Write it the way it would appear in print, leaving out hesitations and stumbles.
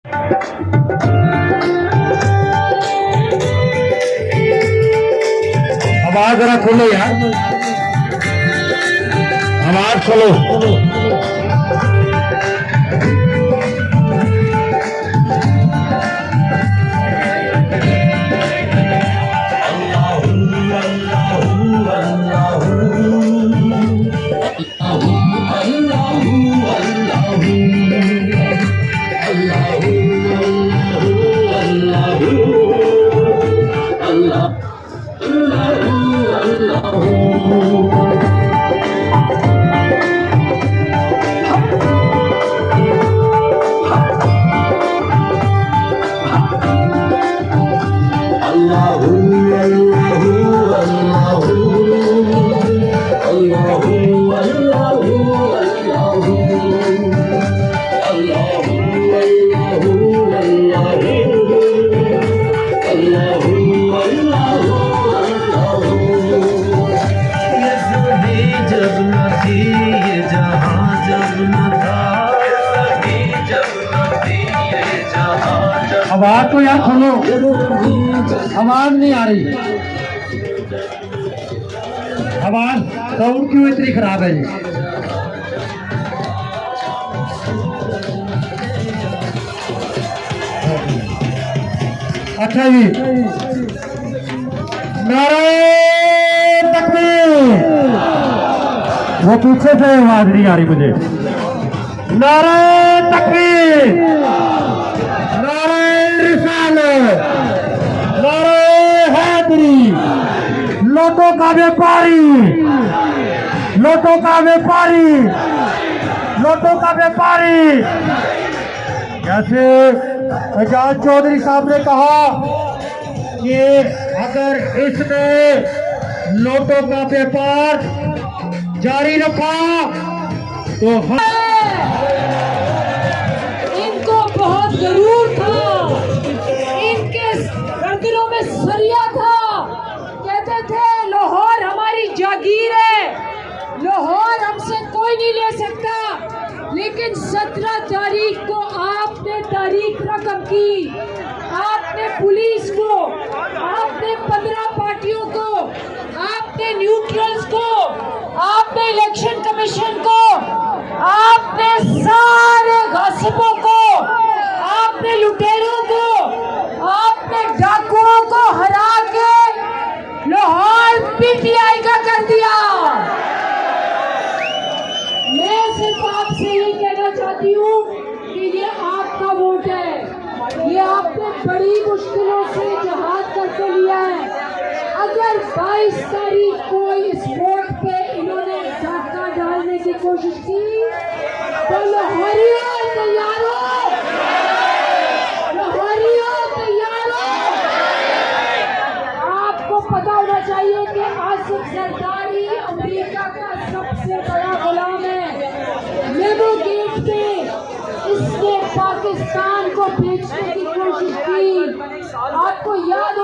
आवाज जरा खोलो यार, आवाज खोलो। आवाज तो यार खोलो, आवाज नहीं आ रही। आवाज साउंड क्यों इतनी खराब है जी? अच्छा जी, नारे तकबीर। वो पीछे से आवाज नहीं आ रही मुझे। नारे तकबीर, नारे रिसालत, नारे हैदरी। लोटों का व्यापारी, लोटों का व्यापारी, लोटों का व्यापारी। जैसे एजाज चौधरी साहब ने कहा कि अगर इसने नोटों का व्यापार जारी रखा तो इनको बहुत जरूर था, इनके गर्दनों में सरिया था। कहते थे लाहौर हमारी जागीर है, लाहौर हमसे कोई नहीं ले सकता। लेकिन 17 तारीख को आपने तारीख रकम की, आपने पुलिस को, आपने 15 पार्टियों को, आपने न्यूट्रल्स को, आपने इलेक्शन कमीशन को, आपने सारे घासिपों को, आपने लुटेरों को, आपने डाकुओं को हरा के लाहौर पीटीआई का कर दिया। मैं सिर्फ आपसे ही कहना चाहती हूँ कि ये आपका वोट है, ये आपने बड़ी मुश्किलों से जहाद करके लिया है। अगर 22 तारीख को इस वोट पे इन्होंने डाका डालने की कोशिश की तो लाहौरियों तैयार हो, लाहौरियों तैयार हो। आपको पता होना चाहिए कि आसिफ जरदारी अमेरिका का सबसे बड़ा गुलाम है। लेबो गेट पे इसने पाकिस्तान को बेचने की कोशिश की। आपको याद